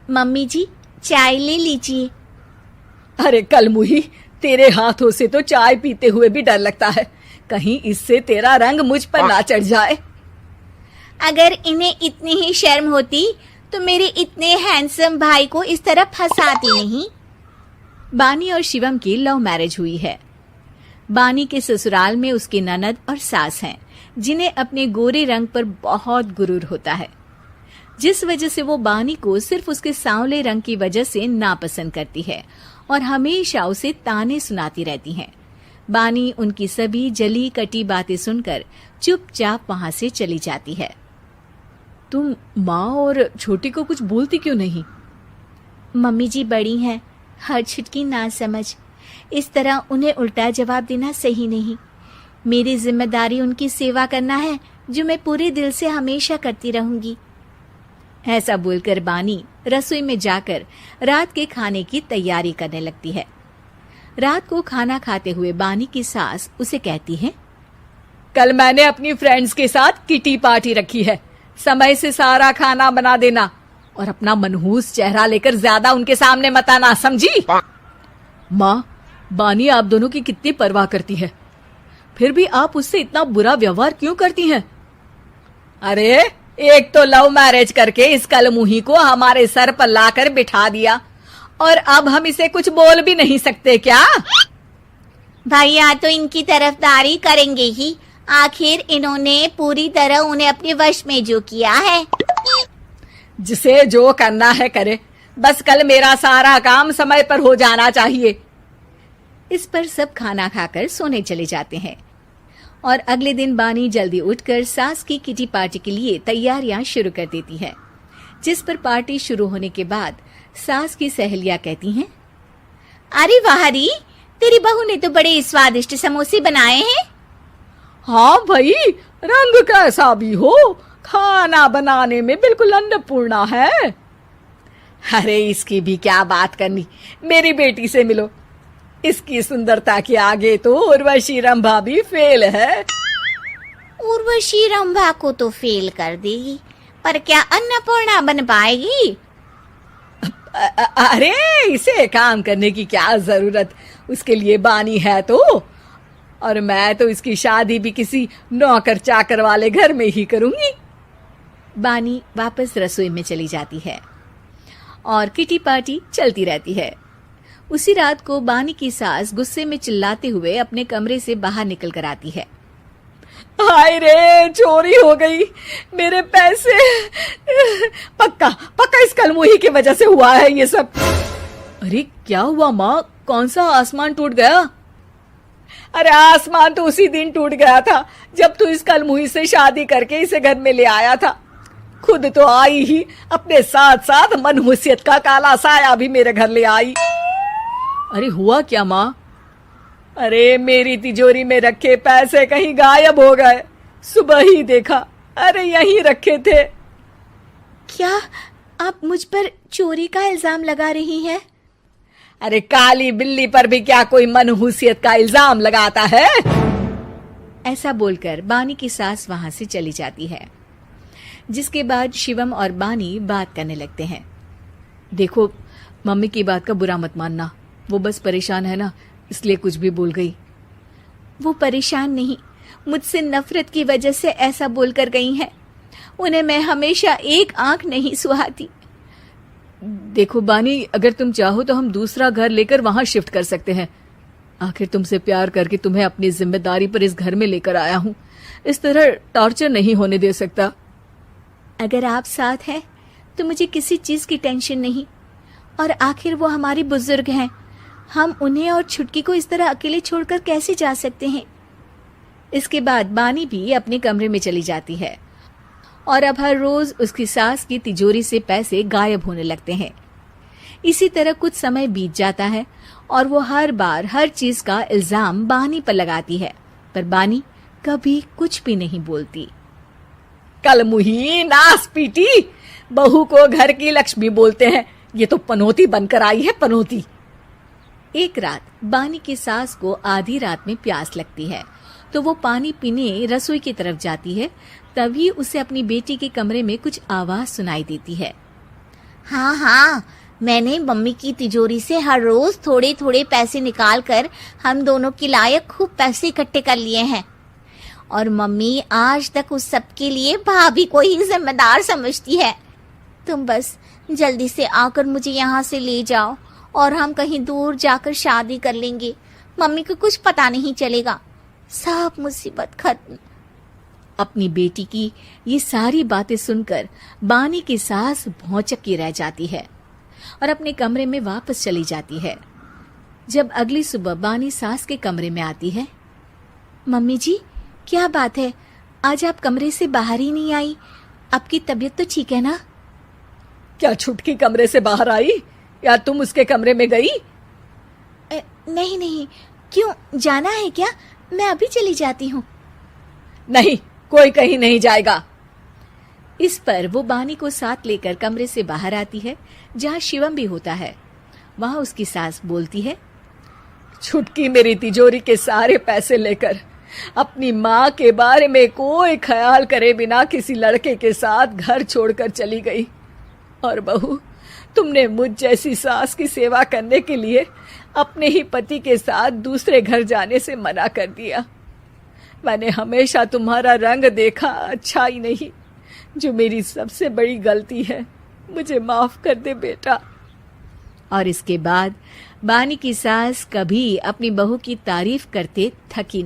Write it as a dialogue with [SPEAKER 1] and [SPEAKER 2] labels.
[SPEAKER 1] Mummy जी, चाय ले लीजिए।
[SPEAKER 2] अरे कलमुही, तेरे हाथों से तो चाय पीते हुए भी डर लगता है, कहीं इससे तेरा रंग मुझ पर ना चढ़ जाए।
[SPEAKER 1] अगर इन्हें इतनी ही शर्म होती तो मेरे इतने हैंडसम भाई को इस तरह फंसाती नहीं।
[SPEAKER 3] बानी और शिवम की लव मैरिज हुई है। बानी के ससुराल में उसकी ननद और सास हैं, जिन्हें अपने गोरे रंग पर बहुत गुरूर होता है, जिस वजह से वो बानी को सिर्फ उसके सांवले रंग की वजह से नापसंद करती है और हमेशा उसे ताने सुनाती रहती हैं। बानी उनकी सभी जली कटी बातें सुनकर चुपचाप वहां से चली जाती है।
[SPEAKER 2] तुम माँ और छोटी को कुछ बोलती क्यों नहीं?
[SPEAKER 1] मम्मी जी बड़ी हैं, हर छुटकी ना समझ, इस तरह उन्हें उल्टा जवाब देना सही नहीं। मेरी जिम्मेदारी उनकी सेवा करना है, जो मैं पूरे दिल से हमेशा करती रहूंगी।
[SPEAKER 3] ऐसा बोलकर बानी रसोई में जाकर रात के खाने की तैयारी करने लगती है। रात को खाना खाते हुए बानी की सास उसे कहती है,
[SPEAKER 2] कल मैंने अपनी फ्रेंड्स के साथ किटी पार्टी रखी है, समय से सारा खाना बना देना और अपना मनहूस चेहरा लेकर ज्यादा उनके सामने मत आना, समझी? माँ, बानी आप दोनों की कितनी परवाह करती है, फिर भी आप उससे इतना बुरा व्यवहार क्यों करती हैं? अरे एक तो लव मैरिज करके इस कलमुही को हमारे सर पर लाकर बिठा दिया और अब हम इसे कुछ बोल भी नहीं सकते क्या?
[SPEAKER 1] भैया तो इनकी तरफदारी करेंगे ही, आखिर इन्होंने पूरी तरह उन्हें अपने वश में जो किया है।
[SPEAKER 2] जिसे जो करना है करे, बस कल मेरा सारा काम समय पर हो जाना चाहिए।
[SPEAKER 3] इस पर सब खाना खाकर सोने चले जाते हैं और अगले दिन बानी जल्दी उठकर सास की किटी पार्टी के लिए तैयारियां शुरू कर देती है, जिस पर पार्टी शुरू होने के बाद सास की सहेलियां कहती हैं,
[SPEAKER 1] अरे वाह री, तेरी बहू ने तो बड़े स्वादिष्ट समोसे बनाए हैं।
[SPEAKER 2] हाँ भाई, रंग कैसा भी हो, खाना बनाने में बिल्कुल अन्नपूर्णा है। अरे इसकी भी क्या बात करनी, मेरी बेटी से मिलो, इसकी सुंदरता के आगे तो उर्वशी रंभा भी फेल है।
[SPEAKER 1] उर्वशी रंभा को तो फेल कर देगी, पर क्या अन्नपूर्णा बन पाएगी?
[SPEAKER 2] अरे इसे काम करने की क्या जरूरत, उसके लिए बानी है तो, और मैं तो इसकी शादी भी किसी नौकर चाकर वाले घर में ही करूंगी।
[SPEAKER 3] बानी वापस रसोई में चली जाती है और किटी पार्टी चलती रहती है। उसी रात को बानी की सास गुस्से में चिल्लाते हुए अपने कमरे से बाहर निकल कर आती है।
[SPEAKER 2] हाय रे, चोरी हो गई, मेरे पैसे, पक्का पक्का इस कलमुही की वजह से हुआ है ये सब। अरे क्या हुआ माँ, कौन सा आसमान टूट गया? अरे आसमान तो उसी दिन टूट गया था जब तू इस कलमुही से शादी करके इसे घर में ले आया था। खुद तो आई ही, अपने साथ साथ मनहूसियत का काला साया भी मेरे घर ले आई। अरे हुआ क्या माँ? अरे मेरी तिजोरी में रखे पैसे कहीं गायब हो गए, सुबह ही देखा, अरे यहीं रखे थे।
[SPEAKER 1] क्या आप मुझ पर चोरी का इल्जाम लगा रही हैं?
[SPEAKER 2] अरे काली बिल्ली पर भी क्या कोई मनहूसियत का इल्जाम लगाता है?
[SPEAKER 3] ऐसा बोलकर बानी की सास वहां से चली जाती है, जिसके बाद शिवम और बानी बात करने लगते हैं।
[SPEAKER 2] देखो, मम्मी की बात का बुरा मत मानना, वो बस परेशान है ना, इसलिए कुछ भी बोल गई।
[SPEAKER 1] वो परेशान नहीं, मुझसे नफरत की वजह से ऐसा बोलकर गई हैं। उन्हें मैं हमेशा एक आंख नहीं सुहाती।
[SPEAKER 2] देखो बानी, अगर तुम चाहो तो हम दूसरा घर लेकर वहां शिफ्ट कर सकते हैं। आखिर तुमसे प्यार करके तुम्हें अपनी जिम्मेदारी पर इस घर में लेकर आया हूं, इस तरह टॉर्चर नहीं होने दे सकता।
[SPEAKER 1] अगर आप साथ हैं तो मुझे किसी चीज की टेंशन नहीं, और आखिर वो हमारी बुजुर्ग हैं, हम उन्हें और छुटकी को इस तरह अकेले छोड़कर कैसे जा सकते हैं?
[SPEAKER 3] इसके बाद बानी भी अपने कमरे में चली जाती है और अब हर रोज उसकी सास की तिजोरी से पैसे गायब होने लगते हैं। इसी तरह कुछ समय बीत जाता है और वो हर बार हर चीज का इल्जाम बानी पर लगाती है, पर बानी कभी कुछ भी नहीं बोलती।
[SPEAKER 2] कलमुही नास पीटी, बहू को घर की लक्ष्मी बोलते हैं, ये तो पनौती बनकर आई है, पनौती।
[SPEAKER 3] एक रात बानी की सास को आधी रात में प्यास लगती है, तो वो पानी पीने रसोई की तरफ जाती है। तभी उसे अपनी बेटी के कमरे में कुछ आवाज सुनाई देती है।
[SPEAKER 1] हाँ हाँ, मैंने मम्मी की तिजोरी से हर रोज थोड़े थोड़े पैसे निकाल कर हम दोनों के लायक खूब पैसे इकट्ठे कर लिए हैं। और मम्मी आज तक उस सब के लिए भाभी को ही जिम्मेदार समझती है। तुम बस जल्दी से आकर मुझे यहाँ से ले जाओ और हम कहीं दूर जाकर शादी कर लेंगे। मम्मी को कुछ पता नहीं चलेगा, सब मुसीबत खत्म।
[SPEAKER 3] अपनी बेटी की ये सारी बातें सुनकर बानी की सास भौंचक्की रह जाती है और अपने कमरे में वापस चली जाती है। जब अगली सुबह बानी सास के कमरे में आती है,
[SPEAKER 1] मम्मी जी, क्या बात है, आज आप कमरे से बाहर ही नहीं आई? आपकी तबीयत तो ठीक है ना?
[SPEAKER 2] क्या छुटकी कमरे से बाहर आई या तुम उसके कमरे में गई?
[SPEAKER 1] नहीं नहीं, क्यों, जाना है क्या? मैं अभी चली जाती हूँ।
[SPEAKER 2] नहीं, कोई कहीं नहीं जाएगा।
[SPEAKER 3] इस पर वो बानी को साथ लेकर कमरे से बाहर आती है, जहाँ शिवम भी होता है। वहां उसकी सास बोलती है,
[SPEAKER 2] छुटकी मेरी तिजोरी के सारे पैसे लेकर अपनी माँ के बारे में कोई ख्याल करे बिना किसी लड़के के साथ घर छोड़कर चली गई। और बहू, तुमने मुझ जैसी सास की सेवा करने के लिए अपने ही पति के साथ दूसरे घर जाने से मना कर दिया। मैंने हमेशा तुम्हारा रंग देखा अच्छा ही नहीं, जो मेरी सबसे बड़ी गलती है। मुझे माफ कर दे बेटा।
[SPEAKER 3] और इसके बाद बानी की सास कभी अपनी बहू की तारीफ करते थकी